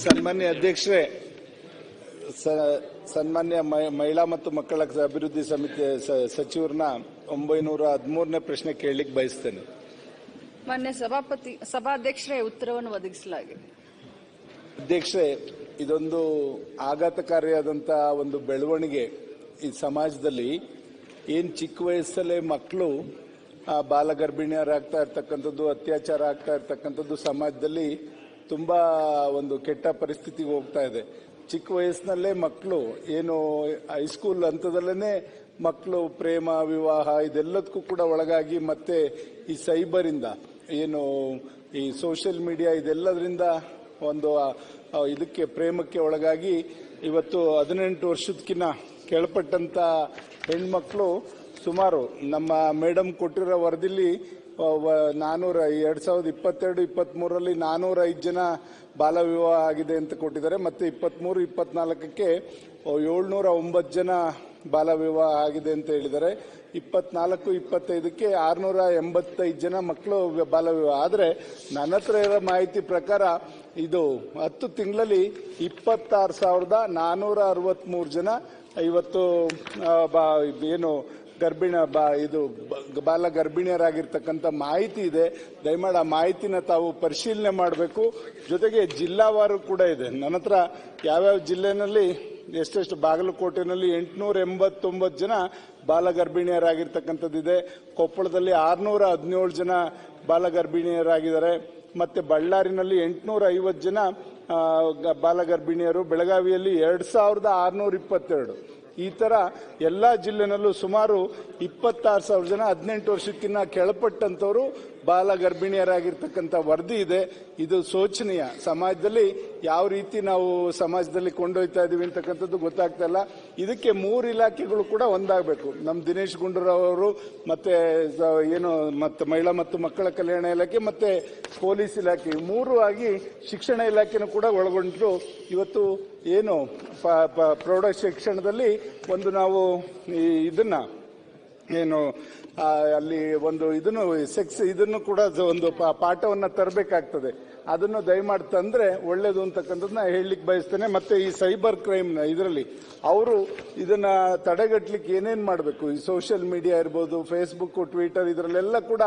ಸನ್ಮಾನ್ಯ ಅಧ್ಯಕ್ಷರೇ, ಸನ್ಮಾನ್ಯ ಮಹಿಳಾ ಮತ್ತು ಮಕ್ಕಳ ಅಭಿವೃದ್ಧಿ ಸಮಿತಿ ಸಚಿವರನ್ನ 913ನೇ ಪ್ರಶ್ನೆ ಕೇಳಲಿಕ್ಕೆ ಬಯಸ್ತೇನೆ. ಮಾನ್ಯ ಸಭಾಧ್ಯಕ್ಷರೇ, ಉತ್ತರವನ್ನು ಒದಗಿಸಲಾಗಿದೆ. ಅಧ್ಯಕ್ಷರೇ, ಇದೊಂದು ಆಘಾತಕಾರಿಯಾದಂತಹ ಒಂದು ಬೆಳವಣಿಗೆ. ಈ ಸಮಾಜದಲ್ಲಿ ಏನ್ ಚಿಕ್ಕ ವಯಸ್ಸಲ್ಲೇ ಮಕ್ಕಳು ಬಾಲಗರ್ಭಿಣಿಯರಾಗ್ತಾ ಇರ್ತಕ್ಕಂಥದ್ದು, ಅತ್ಯಾಚಾರ ಆಗ್ತಾ ಇರ್ತಕ್ಕಂಥದ್ದು ಸಮಾಜದಲ್ಲಿ ತುಂಬಾ ಒಂದು ಕೆಟ್ಟ ಪರಿಸ್ಥಿತಿಗೆ ಹೋಗ್ತಾ ಇದೆ. ಚಿಕ್ಕ ವಯಸ್ಸಿನಲ್ಲೇ ಮಕ್ಕಳು ಏನು ಹೈಸ್ಕೂಲ್ ಹಂತದಲ್ಲೇ ಮಕ್ಕಳು ಪ್ರೇಮ ವಿವಾಹ ಇದೆಲ್ಲದಕ್ಕೂ ಕೂಡ ಒಳಗಾಗಿ, ಮತ್ತೆ ಈ ಸೈಬರ್ ಇಂದ ಏನು ಈ ಸೋಷಿಯಲ್ ಮೀಡಿಯಾ ಇದೆಲ್ಲದರಿಂದ ಒಂದು ಇದಕ್ಕೆ ಪ್ರೇಮಕ್ಕೆ ಒಳಗಾಗಿ ಇವತ್ತು 18 ವರ್ಷದಕ್ಕಿಂತ ಕೆಳಪಟ್ಟಂತ ಹೆಣ್ಮಕ್ಳು ಸುಮಾರು ನಮ್ಮ ಮೇಡಮ್ ಕೊಟ್ಟಿರೋ ವರದಿಲಿ 2022-23ರಲ್ಲಿ 405 ಜನ ಬಾಲ ವಿವಾಹ ಆಗಿದೆ ಅಂತ ಕೊಟ್ಟಿದ್ದಾರೆ. ಮತ್ತೆ 23-24ಕ್ಕೆ 709 ಜನ ಬಾಲ ವಿವಾಹ ಆಗಿದೆ ಅಂತ ಹೇಳಿದ್ದಾರೆ. 24-25ಕ್ಕೆ 685 ಜನ ಮಕ್ಕಳು ಬಾಲ ವಿವಾಹ. ಆದರೆ ನನ್ನ ಹತ್ರ ಇರೋ ಮಾಹಿತಿ ಪ್ರಕಾರ ಇದು 10 ತಿಂಗಳಲ್ಲಿ 26,463 ಜನ ಇವತ್ತು ಏನು ಬಾಲ ಗರ್ಭಿಣಿಯರಾಗಿರ್ತಕ್ಕಂಥ ಮಾಹಿತಿ ಇದೆ. ದಯಮಾಡಿ ಆ ಮಾಹಿತಿನ ತಾವು ಪರಿಶೀಲನೆ ಮಾಡಬೇಕು. ಜೊತೆಗೆ ಜಿಲ್ಲಾವಾರು ಕೂಡ ಇದೆ ನನ್ನ ಹತ್ರ. ಯಾವ್ಯಾವ ಜಿಲ್ಲೆನಲ್ಲಿ ಎಷ್ಟೆಷ್ಟು, ಬಾಗಲಕೋಟೆನಲ್ಲಿ 889 ಜನ ಬಾಲ ಗರ್ಭಿಣಿಯರಾಗಿರ್ತಕ್ಕಂಥದ್ದಿದೆ. ಕೊಪ್ಪಳದಲ್ಲಿ 617 ಜನ ಬಾಲ ಗರ್ಭಿಣಿಯರಾಗಿದ್ದಾರೆ. ಮತ್ತೆ ಬಳ್ಳಾರಿನಲ್ಲಿ 850 ಜನ ಬಾಲ ಗರ್ಭಿಣಿಯರು. ಬೆಳಗಾವಿಯಲ್ಲಿ 2622. ಈ ತರ ಎಲ್ಲಾ ಜಿಲ್ಲೆನಲ್ಲೂ ಸುಮಾರು 26,000 ಜನ 18 ವರ್ಷಕ್ಕಿಂತ ಕೆಳಪಟ್ಟಂತವರು ಬಾಲ ಗರ್ಭಿಣಿಯರಾಗಿರ್ತಕ್ಕಂಥ ವರದಿ ಇದೆ. ಇದು ಶೋಚನೀಯ. ಸಮಾಜದಲ್ಲಿ ಯಾವ ರೀತಿ ನಾವು ಸಮಾಜದಲ್ಲಿ ಕೊಂಡೊಯ್ತಾ ಇದೀವಿ ಅಂತಕ್ಕಂಥದ್ದು ಗೊತ್ತಾಗ್ತಾ ಇಲ್ಲ. ಇದಕ್ಕೆ 3 ಇಲಾಖೆಗಳು ಕೂಡ ಒಂದಾಗಬೇಕು. ನಮ್ಮ ದಿನೇಶ್ ಗುಂಡೂರಾವ್ ಅವರು ಮತ್ತೆ ಮತ್ತೆ ಮಹಿಳಾ ಮತ್ತು ಮಕ್ಕಳ ಕಲ್ಯಾಣ ಇಲಾಖೆ ಮತ್ತೆ ಪೊಲೀಸ್ ಇಲಾಖೆ 3 ಆಗಿ ಶಿಕ್ಷಣ ಇಲಾಖೆನೂ ಕೂಡ ಒಳಗೊಂಡು ಇವತ್ತು ಏನು ಪ್ರೌಢ ಶಿಕ್ಷಣದಲ್ಲಿ ಒಂದು ನಾವು ಇದನ್ನ ಏನು ಅಲ್ಲಿ ಒಂದು ಇದನ್ನು ಕೂಡ ಒಂದು ಪಾಠವನ್ನ ತರಬೇಕಾಗ್ತದೆ. ಅದನ್ನು ದಯಮಾಡಿ ತಂದ್ರೆ ಒಳ್ಳೇದು ಅಂತಕ್ಕಂಥದ್ದನ್ನ ಹೇಳಲಿಕ್ಕೆ ಬಯಸ್ತೇನೆ. ಮತ್ತೆ ಈ ಸೈಬರ್ ಕ್ರೈಮ್ ಇದರಲ್ಲಿ ಅವರು ಇದನ್ನ ತಡೆಗಟ್ಟಲಿಕ್ಕೆ ಏನೇನ್ ಮಾಡಬೇಕು, ಈ ಸೋಷಿಯಲ್ ಮೀಡಿಯಾ ಇರ್ಬೋದು, ಫೇಸ್ಬುಕ್, ಟ್ವಿಟರ್, ಇದರಲ್ಲೆಲ್ಲ ಕೂಡ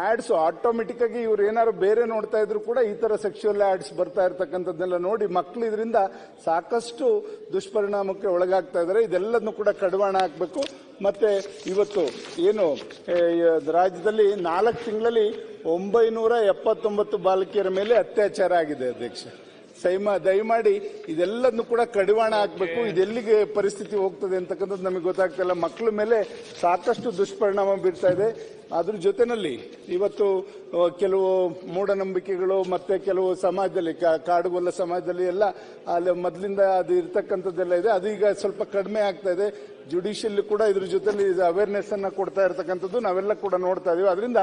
ಆಡ್ಸ್ ಆಟೋಮೆಟಿಕ್ ಆಗಿ ಇವ್ರು ಏನಾದ್ರು ಬೇರೆ ನೋಡ್ತಾ ಇದ್ರು ಕೂಡ ಈ ತರ ಸೆಕ್ಸುವಲ್ ಆಡ್ಸ್ ಬರ್ತಾ ಇರ್ತಕ್ಕಂಥದ್ದನ್ನೆಲ್ಲ ನೋಡಿ ಮಕ್ಕಳು ಇದರಿಂದ ಸಾಕಷ್ಟು ದುಷ್ಪರಿಣಾಮಕ್ಕೆ ಒಳಗಾಗ್ತಾ ಇದ್ದಾರೆ. ಇದೆಲ್ಲದನ್ನು ಕೂಡ ಕಡಿವಾಣ ಹಾಕಬೇಕು. ಮತ್ತೆ ಇವತ್ತು ಏನು ರಾಜ್ಯದಲ್ಲಿ 4 ತಿಂಗಳಲ್ಲಿ 979 ಬಾಲಕಿಯರ ಮೇಲೆ ಅತ್ಯಾಚಾರ ಆಗಿದೆ. ಅಧ್ಯಕ್ಷ, ದಯಮಾಡಿ ಇದೆಲ್ಲದನ್ನು ಕೂಡ ಕಡಿವಾಣ ಹಾಕಬೇಕು. ಇದೆಲ್ಲಿಗೆ ಪರಿಸ್ಥಿತಿ ಹೋಗ್ತದೆ ಅಂತಕ್ಕಂಥದ್ದು ನಮಗೆ ಗೊತ್ತಾಗ್ತಾ ಇಲ್ಲ. ಮಕ್ಕಳ ಮೇಲೆ ಸಾಕಷ್ಟು ದುಷ್ಪರಿಣಾಮ ಬೀರ್ತಾ ಇದೆ. ಅದ್ರ ಜೊತೆನಲ್ಲಿ ಇವತ್ತು ಕೆಲವು ಮೂಢನಂಬಿಕೆಗಳು ಮತ್ತೆ ಕೆಲವು ಸಮಾಜದಲ್ಲಿ ಕಾಡುಗೊಲ್ಲ ಸಮಾಜದಲ್ಲಿ ಎಲ್ಲ ಅಲ್ಲಿ ಮೊದಲಿಂದ ಅದು ಇರ್ತಕ್ಕಂಥದ್ದೆಲ್ಲ ಇದೆ. ಅದು ಈಗ ಸ್ವಲ್ಪ ಕಡಿಮೆ ಆಗ್ತಾ ಇದೆ. ಜುಡಿಷಿಯಲ್ ಕೂಡ ಇದ್ರ ಜೊತೆಲಿ ಅವೇರ್ನೆಸ್ ಅನ್ನ ಕೊಡ್ತಾ ಇರ್ತಕ್ಕಂಥದ್ದು ನಾವೆಲ್ಲ ಕೂಡ ನೋಡ್ತಾ ಇದೀವಿ. ಅದರಿಂದ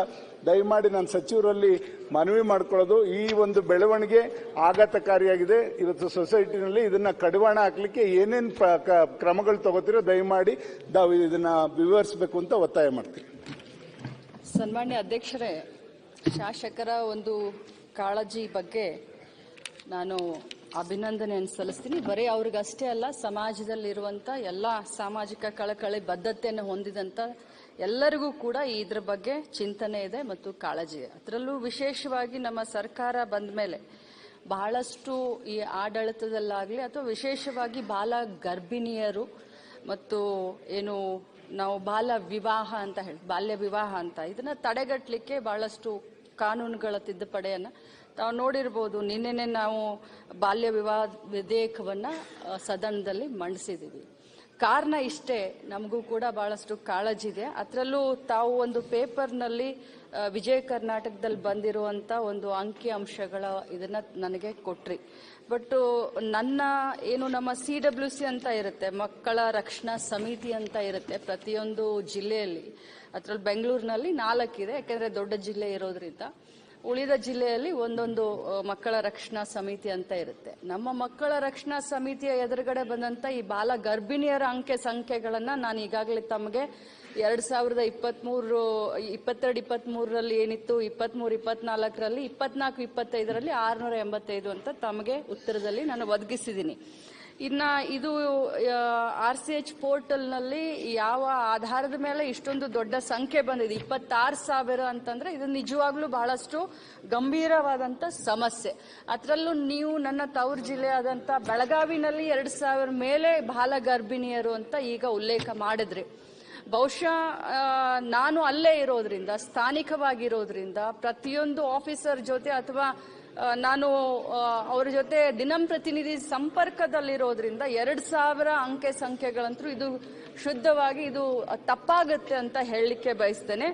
ದಯಮಾಡಿ ನಾನು ಸಚಿವರಲ್ಲಿ ಮನವಿ ಮಾಡ್ಕೊಳ್ಳೋದು, ಈ ಒಂದು ಬೆಳವಣಿಗೆ ಆಘಾತಕಾರಿಯಾಗಿದೆ. ಇವತ್ತು ಸೊಸೈಟಿನಲ್ಲಿ ಇದನ್ನ ಕಡಿವಾಣ ಹಾಕ್ಲಿಕ್ಕೆ ಏನೇನು ಕ್ರಮಗಳು ತಗೋತೀರೋ ದಯಮಾಡಿ ಇದನ್ನ ವಿವರಿಸಬೇಕು ಅಂತ ಒತ್ತಾಯ ಮಾಡ್ತೀವಿ. ಸನ್ಮಾನ್ಯ ಅಧ್ಯಕ್ಷರೇ, ಶಾಸಕರ ಒಂದು ಕಾಳಜಿ ಬಗ್ಗೆ ನಾನು ಅಭಿನಂದನೆಯನ್ನು ಸಲ್ಲಿಸ್ತೀನಿ. ಬರೀ ಅವ್ರಿಗಷ್ಟೇ ಅಲ್ಲ, ಸಮಾಜದಲ್ಲಿರುವಂತ ಎಲ್ಲ ಸಾಮಾಜಿಕ ಕಳಕಳಿ ಬದ್ಧತೆಯನ್ನು ಹೊಂದಿದಂತ ಎಲ್ಲರಿಗೂ ಕೂಡ ಇದ್ರ ಬಗ್ಗೆ ಚಿಂತನೆ ಇದೆ ಮತ್ತು ಕಾಳಜಿ ಇದೆ. ಅದರಲ್ಲೂ ವಿಶೇಷವಾಗಿ ನಮ್ಮ ಸರ್ಕಾರ ಬಂದ ಮೇಲೆ ಬಹಳಷ್ಟು ಈ ಆಡಳಿತದಲ್ಲಾಗಲಿ ಅಥವಾ ವಿಶೇಷವಾಗಿ ಬಾಲ ಗರ್ಭಿಣಿಯರು ಮತ್ತು ಏನು ನಾವು ಬಾಲ್ಯ ವಿವಾಹ ಅಂತ ಇದನ್ನ ತಡೆಗಟ್ಟಲಿಕ್ಕೆ ಬಹಳಷ್ಟು ಕಾನೂನುಗಳ ತಿದ್ದುಪಡಿಯನ್ನ ತಾವು ನೋಡಿರ್ಬೋದು. ನಿನ್ನೆನೆ ನಾವು ಬಾಲ್ಯ ವಿವಾಹ ವಿಧೇಯಕವನ್ನ ಸದನದಲ್ಲಿ ಮಂಡಿಸಿದೀವಿ. ಕಾರಣ ಇಷ್ಟೇ, ನಮಗೂ ಕೂಡ ಬಹಳಷ್ಟು ಕಾಳಜಿ ಇದೆ. ಅದರಲ್ಲೂ ತಾವು ಒಂದು ಪೇಪರ್ನಲ್ಲಿ ವಿಜಯ ಕರ್ನಾಟಕದಲ್ಲಿ ಬಂದಿರುವಂತ ಒಂದು ಅಂಕಿ ಅಂಶಗಳ ಇದನ್ನ ನನಗೆ ಕೊಟ್ರಿ. ಬಟ್ ನನ್ನ ಏನು ನಮ್ಮ CWC ಅಂತ ಇರುತ್ತೆ, ಮಕ್ಕಳ ರಕ್ಷಣಾ ಸಮಿತಿ ಅಂತ ಇರುತ್ತೆ ಪ್ರತಿಯೊಂದು ಜಿಲ್ಲೆಯಲ್ಲಿ. ಅದರಲ್ಲಿ ಬೆಂಗಳೂರಿನಲ್ಲಿ 4 ಇದೆ, ಯಾಕೆಂದ್ರೆ ದೊಡ್ಡ ಜಿಲ್ಲೆ ಇರೋದ್ರಿಂದ. ಉಳಿದ ಜಿಲ್ಲೆಯಲ್ಲಿ ಒಂದೊಂದು ಮಕ್ಕಳ ರಕ್ಷಣಾ ಸಮಿತಿ ಅಂತ ಇರುತ್ತೆ. ನಮ್ಮ ಮಕ್ಕಳ ರಕ್ಷಣಾ ಸಮಿತಿಯ ಎದುರುಗಡೆ ಬಂದಂತ ಈ ಬಾಲ ಗರ್ಭಿಣಿಯರ ಸಂಖ್ಯೆಗಳನ್ನ ನಾನು ಈಗಾಗಲೇ ತಮಗೆ 2022-23ರಲ್ಲಿ ಏನಿತ್ತು, 23-24ರಲ್ಲಿ 24-25ರಲ್ಲಿ 685 ಅಂತ ತಮಗೆ ಉತ್ತರದಲ್ಲಿ ನಾನು ಒದಗಿಸಿದ್ದೀನಿ. ಇನ್ನ ಇದು RCH ಪೋರ್ಟಲ್ನಲ್ಲಿ ಯಾವ ಆಧಾರದ ಮೇಲೆ ಇಷ್ಟೊಂದು ದೊಡ್ಡ ಸಂಖ್ಯೆ ಬಂದಿದೆ, 26,000 ಅಂತಂದ್ರೆ ಇದು ನಿಜವಾಗ್ಲೂ ಬಹಳಷ್ಟು ಗಂಭೀರವಾದಂತ ಸಮಸ್ಯೆ. ಅದರಲ್ಲೂ ನೀವು ನನ್ನ ತವರು ಜಿಲ್ಲೆಯಾದಂತ ಬೆಳಗಾವಿನಲ್ಲಿ 2,000 ಮೇಲೆ ಬಾಲ ಗರ್ಭಿಣಿಯರು ಅಂತ ಈಗ ಉಲ್ಲೇಖ ಮಾಡಿದ್ರಿ. ಬಹುಶಃ ನಾನು ಅಲ್ಲೇ ಇರೋದ್ರಿಂದ, ಸ್ಥಾನಿಕವಾಗಿರೋದ್ರಿಂದ, ಪ್ರತಿಯೊಂದು ಆಫೀಸರ್ ಜೊತೆ ಅಥವಾ ನಾನು ಅವರ ಜೊತೆ ದಿನಂಪ್ರತಿನಿಧಿ ಸಂಪರ್ಕದಲ್ಲಿರೋದ್ರಿಂದ 2,000 ಸಂಖ್ಯೆಗಳಂತೂ ಇದು ಶುದ್ಧವಾಗಿ ಇದು ತಪ್ಪಾಗುತ್ತೆ ಅಂತ ಹೇಳಲಿಕ್ಕೆ ಬಯಸ್ತೇನೆ.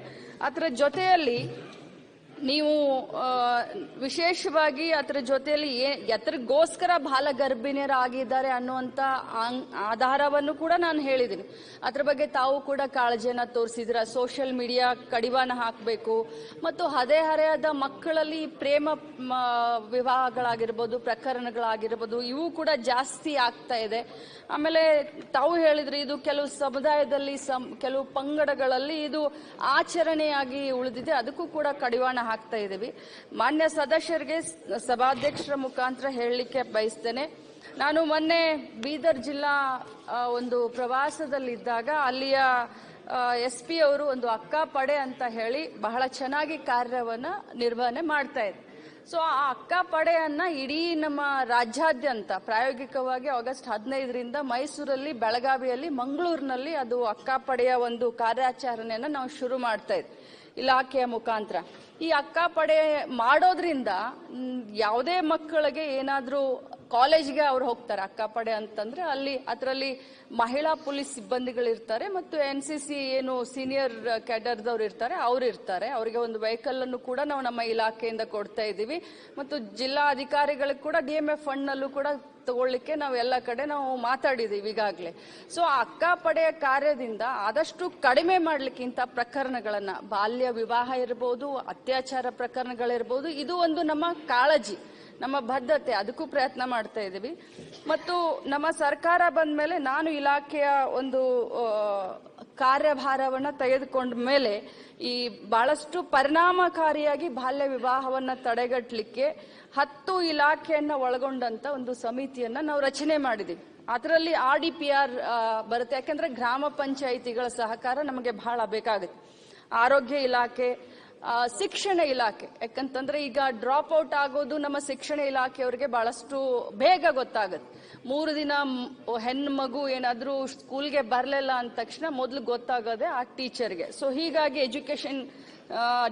ಅದರ ಜೊತೆಯಲ್ಲಿ ನೀವು ವಿಶೇಷವಾಗಿ ಅದರ ಜೊತೆಯಲ್ಲಿ ಎತ್ತರಗೋಸ್ಕರ ಬಾಲ ಗರ್ಭಿಣಿಯರಾಗಿದ್ದಾರೆ ಅನ್ನುವಂತ ಆಧಾರವನ್ನು ಕೂಡ ನಾನು ಹೇಳಿದ್ದೀನಿ. ಅದ್ರ ಬಗ್ಗೆ ತಾವು ಕೂಡ ಕಾಳಜಿಯನ್ನ ತೋರಿಸಿದ್ರ. ಸೋಷಿಯಲ್ ಮೀಡಿಯಾ ಕಡಿವಾಣ ಹಾಕಬೇಕು ಮತ್ತು ಹರೆಹರೆಯದ ಮಕ್ಕಳಲ್ಲಿ ಪ್ರೇಮ ವಿವಾಹಗಳಾಗಿರ್ಬೋದು, ಪ್ರಕರಣಗಳಾಗಿರ್ಬೋದು, ಇವು ಕೂಡ ಜಾಸ್ತಿ ಆಗ್ತಾ ಇದೆ. ಆಮೇಲೆ ತಾವು ಹೇಳಿದ್ರಿ ಇದು ಕೆಲವು ಸಮುದಾಯದಲ್ಲಿ ಕೆಲವು ಪಂಗಡಗಳಲ್ಲಿ ಇದು ಆಚರಣೆಯಾಗಿ ಉಳಿದಿದೆ, ಅದಕ್ಕೂ ಕೂಡ ಕಡಿವಾಣ ಹಾಕ್ತಾ ಇದ್ದೀವಿ. ಮಾನ್ಯ ಸದಸ್ಯರಿಗೆ ಸಭಾಧ್ಯಕ್ಷರ ಮುಖಾಂತರ ಹೇಳಲಿಕ್ಕೆ ಬಯಸ್ತೇನೆ. ನಾನು ಮೊನ್ನೆ ಬೀದರ್ ಜಿಲ್ಲಾ ಒಂದು ಪ್ರವಾಸದಲ್ಲಿದ್ದಾಗ ಅಲ್ಲಿಯ SP ಅವರು ಒಂದು ಅಕ್ಕ ಪಡೆ ಅಂತ ಹೇಳಿ ಬಹಳ ಚೆನ್ನಾಗಿ ಕಾರ್ಯವನ್ನ ನಿರ್ವಹಣೆ ಮಾಡ್ತಾ ಇದ್ರು. ಸೊ ಆ ಅಕ್ಕ ಪಡೆಯನ್ನ ಇಡೀ ನಮ್ಮ ರಾಜ್ಯಾದ್ಯಂತ ಪ್ರಾಯೋಗಿಕವಾಗಿ ಆಗಸ್ಟ್ 15ರಿಂದ ಮೈಸೂರಲ್ಲಿ, ಬೆಳಗಾವಿಯಲ್ಲಿ, ಮಂಗಳೂರಿನಲ್ಲಿ ಅದು ಅಕ್ಕ ಪಡೆಯ ಒಂದು ಕಾರ್ಯಾಚರಣೆಯನ್ನ ನಾವು ಶುರು ಮಾಡ್ತಾ ಇದ್ವಿ ಇಲಾಖೆಯ ಮುಖಾಂತರ. ಈ ಅಕ್ಕ ಪಡೆ ಮಾಡೋದ್ರಿಂದ ಯಾವುದೇ ಮಕ್ಕಳಿಗೆ ಏನಾದ್ರೂ ಕಾಲೇಜ್ಗೆ ಅವ್ರು ಹೋಗ್ತಾರೆ, ಅಕ್ಕ ಪಡೆ ಅಂತಂದ್ರೆ ಅದರಲ್ಲಿ ಮಹಿಳಾ ಪೊಲೀಸ್ ಸಿಬ್ಬಂದಿಗಳಿರ್ತಾರೆ ಮತ್ತು NCC ಏನು ಸೀನಿಯರ್ ಕ್ಯಾಡರ್ದವ್ರು ಇರ್ತಾರೆ, ಅವ್ರು ಇರ್ತಾರೆ. ಅವರಿಗೆ ಒಂದು ವೆಹಿಕಲ್ ಅನ್ನು ಕೂಡ ನಾವು ನಮ್ಮ ಇಲಾಖೆಯಿಂದ ಕೊಡ್ತಾ ಇದ್ದೀವಿ ಮತ್ತು ಜಿಲ್ಲಾ ಅಧಿಕಾರಿಗಳಿಗೆ ಕೂಡ DMF ಫಂಡ್ ನಲ್ಲೂ ಕೂಡ ತಗೊಳ್ಳಿಕ್ಕೆ ನಾವು ಎಲ್ಲ ಕಡೆ ನಾವು ಮಾತಾಡಿದೀವಿ ಈಗಾಗಲೇ. ಸೊ ಆ ಅಕ್ಕ ಪಡೆಯ ಕಾರ್ಯದಿಂದ ಆದಷ್ಟು ಕಡಿಮೆ ಮಾಡ್ಲಿಕ್ಕಿಂತ ಪ್ರಕರಣಗಳನ್ನ, ಬಾಲ್ಯ ವಿವಾಹ ಇರಬಹುದು, ಅತ್ಯಾಚಾರ ಪ್ರಕರಣಗಳಿರ್ಬೋದು, ಇದು ಒಂದು ನಮ್ಮ ಕಾಳಜಿ, ನಮ್ಮ ಬದ್ಧತೆ, ಅದಕ್ಕೂ ಪ್ರಯತ್ನ ಮಾಡ್ತಾ ಇದ್ದೀವಿ. ಮತ್ತು ನಮ್ಮ ಸರ್ಕಾರ ಬಂದ ಮೇಲೆ ನಾನು ಇಲಾಖೆಯ ಒಂದು ಕಾರ್ಯಭಾರವನ್ನ ತೆಗೆದುಕೊಂಡ ಮೇಲೆ ಈ ಬಹಳಷ್ಟು ಪರಿಣಾಮಕಾರಿಯಾಗಿ ಬಾಲ್ಯ ವಿವಾಹವನ್ನ ತಡೆಗಟ್ಟಲಿಕ್ಕೆ 10 ಇಲಾಖೆಯನ್ನ ಒಳಗೊಂಡಂತ ಒಂದು ಸಮಿತಿಯನ್ನ ನಾವು ರಚನೆ ಮಾಡಿದೀವಿ. ಅದರಲ್ಲಿ RDPR ಬರುತ್ತೆ, ಯಾಕಂದ್ರೆ ಗ್ರಾಮ ಪಂಚಾಯಿತಿಗಳ ಸಹಕಾರ ನಮಗೆ ಬಹಳ ಬೇಕಾಗುತ್ತೆ. ಆರೋಗ್ಯ ಇಲಾಖೆ, ಶಿಕ್ಷಣ ಇಲಾಖೆ, ಯಾಕಂತಂದ್ರೆ ಈಗ ಡ್ರಾಪ್ ಔಟ್ ಆಗೋದು ನಮ್ಮ ಶಿಕ್ಷಣ ಇಲಾಖೆಯವರಿಗೆ ಬಹಳಷ್ಟು ಬೇಗ ಗೊತ್ತಾಗುತ್ತೆ. 3 ದಿನ ಹೆಣ್ಣು ಮಗು ಏನಾದ್ರೂ ಸ್ಕೂಲ್ಗೆ ಬರಲಿಲ್ಲ ಅಂದ ತಕ್ಷಣ ಮೊದಲು ಗೊತ್ತಾಗೋದೆ ಆ ಟೀಚರ್ಗೆ. ಸೊ ಹೀಗಾಗಿ ಎಜುಕೇಶನ್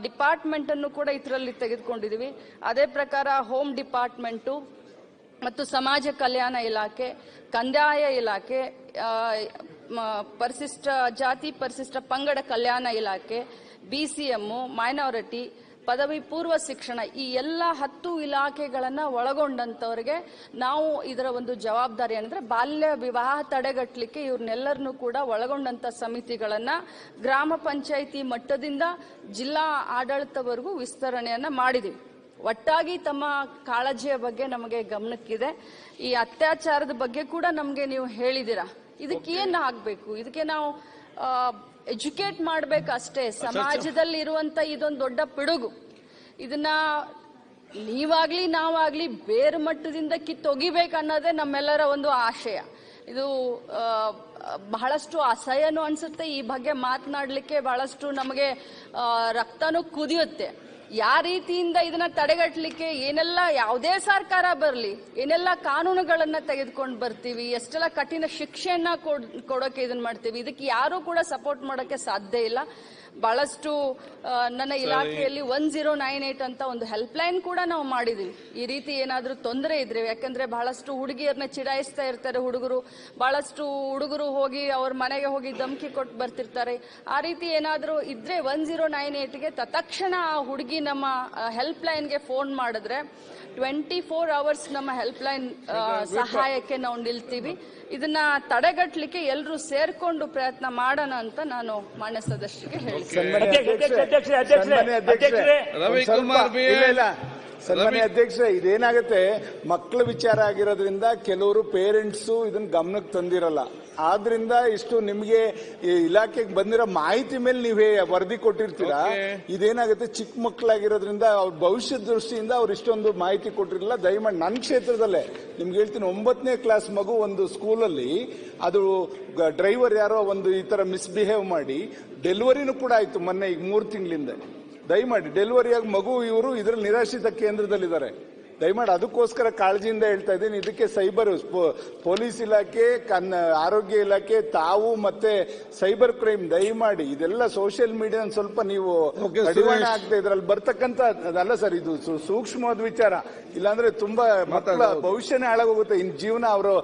ಡಿಪಾರ್ಟ್ಮೆಂಟ್ ಅನ್ನು ಕೂಡ ಇದರಲ್ಲಿ ತೆಗೆದುಕೊಂಡಿದೀವಿ. ಅದೇ ಪ್ರಕಾರ ಹೋಮ್ ಡಿಪಾರ್ಟ್ಮೆಂಟು ಮತ್ತು ಸಮಾಜ ಕಲ್ಯಾಣ ಇಲಾಖೆ, ಕಂದಾಯ ಇಲಾಖೆ, ಪರಿಶಿಷ್ಟ ಜಾತಿ ಪರಿಶಿಷ್ಟ ಪಂಗಡ ಕಲ್ಯಾಣ ಇಲಾಖೆ, BCM, ಮೈನಾರಿಟಿ, ಪದವಿ ಪೂರ್ವ ಶಿಕ್ಷಣ, ಈ ಎಲ್ಲ 10 ಇಲಾಖೆಗಳನ್ನ ಒಳಗೊಂಡಂತವರಿಗೆ ನಾವು ಇದರ ಒಂದು ಜವಾಬ್ದಾರಿ ಅಂದ್ರೆ ಬಾಲ್ಯ ವಿವಾಹ ತಡೆಗಟ್ಟಲಿಕ್ಕೆ ಇವ್ರನ್ನೆಲ್ಲರನ್ನೂ ಕೂಡ ಒಳಗೊಂಡಂತ ಸಮಿತಿಗಳನ್ನ ಗ್ರಾಮ ಪಂಚಾಯಿತಿ ಮಟ್ಟದಿಂದ ಜಿಲ್ಲಾ ಆಡಳಿತವರೆಗೂ ವಿಸ್ತರಣೆಯನ್ನ ಮಾಡಿದೀವಿ. ಒಟ್ಟಾಗಿ ತಮ್ಮ ಕಾಳಜಿಯ ಬಗ್ಗೆ ನಮಗೆ ಗಮನಕ್ಕಿದೆ. ಈ ಅತ್ಯಾಚಾರದ ಬಗ್ಗೆ ಕೂಡ ನಮಗೆ ನೀವು ಹೇಳಿದಿರಾ. ಇದಕ್ಕೆ ಏನ್ ಆಗ್ಬೇಕು, ಇದಕ್ಕೆ ನಾವು ಎಜುಕೇಟ್ ಮಾಡ್ಬೇಕಷ್ಟೇ. ಸಮಾಜದಲ್ಲಿ ಇರುವಂತ ಇದೊಂದು ದೊಡ್ಡ ಪಿಡುಗು, ಇದನ್ನ ನೀವಾಗ್ಲಿ ನಾವಾಗ್ಲಿ ಬೇರು ಮಟ್ಟದಿಂದ ಕಿತ್ತೊಗಿಬೇಕನ್ನೋದೇ ನಮ್ಮೆಲ್ಲರ ಒಂದು ಆಶಯ. ಇದು ಬಹಳಷ್ಟು ಅಸಹ್ಯನೂ ಅನ್ಸುತ್ತೆ, ಈ ಬಗ್ಗೆ ಮಾತನಾಡ್ಲಿಕ್ಕೆ ಬಹಳಷ್ಟು ನಮಗೆ ರಕ್ತನೂ ಕುದಿಯುತ್ತೆ. ಯಾವ ರೀತಿಯಿಂದ ಇದನ್ನ ತಡೆಗಟ್ಟಲಿಕ್ಕೆ ಏನೆಲ್ಲ, ಯಾವುದೇ ಸರ್ಕಾರ ಬರಲಿ, ಏನೆಲ್ಲ ಕಾನೂನುಗಳನ್ನ ತೆಗೆದುಕೊಂಡು ಬರ್ತೀವಿ, ಎಷ್ಟೆಲ್ಲ ಕಠಿಣ ಶಿಕ್ಷೆಯನ್ನ ಕೊಡೋಕೆ ಇದನ್ನ ಮಾಡ್ತೀವಿ, ಇದಕ್ಕೆ ಯಾರು ಕೂಡ ಸಪೋರ್ಟ್ ಮಾಡೋಕೆ ಸಾಧ್ಯ ಇಲ್ಲ. ಬಹಳಷ್ಟು ನನ್ನ ಇಲಾಖೆಯಲ್ಲಿ 1098 ಅಂತ ಒಂದು ಹೆಲ್ಪ್ ಲೈನ್ ಕೂಡ ನಾವು ಮಾಡಿದೀವಿ. ಈ ರೀತಿ ಏನಾದ್ರೂ ತೊಂದರೆ ಇದ್ರೆ, ಯಾಕಂದ್ರೆ ಬಹಳಷ್ಟು ಹುಡುಗಿಯರನ್ನ ಚಿಡಾಯಿಸ್ತಾ ಇರ್ತಾರೆ ಹುಡುಗರು, ಬಹಳಷ್ಟು ಹುಡುಗರು ಹೋಗಿ ಅವ್ರ ಮನೆಗೆ ಹೋಗಿ ಧಮಕಿ ಕೊಟ್ಟು ಬರ್ತಿರ್ತಾರೆ. ಆ ರೀತಿ ಏನಾದ್ರೂ ಇದ್ರೆ 1098ಗೆ ತತ್ಕ್ಷಣ ಆ ಹುಡುಗಿ ನಮ್ಮ ಹೆಲ್ಪ್ ಲೈನ್ಗೆ ಫೋನ್ ಮಾಡಿದ್ರೆ 24 hours ನಮ್ಮ ಹೆಲ್ಪ್ ಲೈನ್ ಸಹಾಯಕ್ಕೆ ನಾವು ನಿಲ್ತೀವಿ. ಇದನ್ನ ತಡೆಗಟ್ಟಲಿಕ್ಕೆ ಎಲ್ಲರೂ ಸೇರ್ಕೊಂಡು ಪ್ರಯತ್ನ ಮಾಡೋಣ ಅಂತ ನಾನು ಮಾನ್ಯ ಸದಸ್ಯರಿಗೆ ಹೇಳಿ. ಸನ್ಮಾನ್ಯ ಅಧ್ಯಕ್ಷರೇ, ಇದೇನಾಗುತ್ತೆ, ಮಕ್ಕಳ ವಿಚಾರ ಆಗಿರೋದ್ರಿಂದ ಕೆಲವರು ಪೇರೆಂಟ್ಸು ಇದನ್ನ ಗಮನಕ್ಕೆ ತಂದಿರಲ್ಲ. ಆದ್ರಿಂದ ಇಷ್ಟು ನಿಮ್ಗೆ ಇಲಾಖೆಗೆ ಬಂದಿರೋ ಮಾಹಿತಿ ಮೇಲೆ ನೀವೇ ವರದಿ ಕೊಟ್ಟಿರ್ತೀರಾ. ಇದೇನಾಗುತ್ತೆ, ಚಿಕ್ಕ ಮಕ್ಕಳಾಗಿರೋದ್ರಿಂದ ಅವ್ರ ಭವಿಷ್ಯದ ದೃಷ್ಟಿಯಿಂದ ಅವ್ರು ಇಷ್ಟೊಂದು ಮಾಹಿತಿ ಕೊಟ್ಟಿರಲಿಲ್ಲ. ದಯಮಾಡಿ ನನ್ನ ಕ್ಷೇತ್ರದಲ್ಲೇ ನಿಮ್ಗೆ ಹೇಳ್ತೀನಿ, 9ನೇ ಕ್ಲಾಸ್ ಮಗು ಒಂದು ಸ್ಕೂಲಲ್ಲಿ ಅದು ಡ್ರೈವರ್ ಯಾರೋ ಒಂದು ಈ ತರ ಮಿಸ್ಬಿಹೇವ್ ಮಾಡಿ ಡೆಲಿವರಿನೂ ಕೂಡ ಆಯ್ತು ಮೊನ್ನೆ, ಈಗ 3 ತಿಂಗಳಿಂದ. ದಯಮಾಡಿ ಡೆಲಿವರಿಯಾಗಿ ಮಗು ಇವರು ಇದರಲ್ಲಿ ನಿರಾಶ್ರಿತ ಕೇಂದ್ರದಲ್ಲಿದ್ದಾರೆ. ದಯಮಾಡಿ ಅದಕ್ಕೋಸ್ಕರ ಕಾಳಜಿಯಿಂದ ಹೇಳ್ತಾ ಇದ್ದೀನಿ. ಇದಕ್ಕೆ ಸೈಬರ್ ಪೊಲೀಸ್ ಇಲಾಖೆ, ಆರೋಗ್ಯ ಇಲಾಖೆ, ತಾವು ಮತ್ತೆ ಸೈಬರ್ ಕ್ರೈಮ್ ದಯಮಾಡಿ ಇದೆಲ್ಲ ಸೋಷಿಯಲ್ ಮೀಡಿಯಾ ಸ್ವಲ್ಪ ನೀವು ಕಡಿವಾಣ ಆಗ್ತಾ ಇದ್ರಲ್ಲಿ ಬರ್ತಕ್ಕಂತ ಅದಲ್ಲ ಸರ್, ಇದು ಸೂಕ್ಷ್ಮವಾದ ವಿಚಾರ. ಇಲ್ಲಾಂದ್ರೆ ತುಂಬಾ ಮಕ್ಕಳ ಭವಿಷ್ಯನೇ ಹಾಳಾಗೋಗುತ್ತೆ. ಇನ್ ಜೀವನ ಅವರು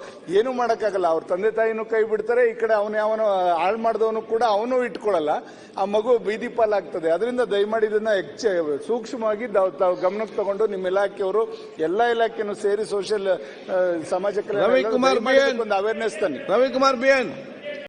ಏನು ಮಾಡಕ್ಕಾಗಲ್ಲ. ಅವ್ರ ತಂದೆ ತಾಯಿನೂ ಕೈ ಬಿಡ್ತಾರೆ, ಈ ಕಡೆ ಅವನು ಹಾಳು ಮಾಡಿದವನು ಕೂಡ ಅವನು ಇಟ್ಕೊಳ್ಳಲ್ಲ. ಆ ಮಗು ಬೀದಿ ಪಾಲಾಗ್ತದೆ. ಅದರಿಂದ ದಯಮಾಡಿ ಇದನ್ನ ಸೂಕ್ಷ್ಮವಾಗಿ ತಾವು ಗಮನಕ್ಕೆ ತಗೊಂಡು ನಿಮ್ಮ ಇಲಾಖೆಯವರು ಎಲ್ಲಾ ಇಲಾಖೆಯನ್ನು ಸೇರಿ ಸೋಷಿಯಲ್ ಸಮಾಜ ಕಲ್ಯಾಣ ಒಂದು ಅವೇರ್ನೆಸ್ ತನ್ನಿ. Ravikumar B N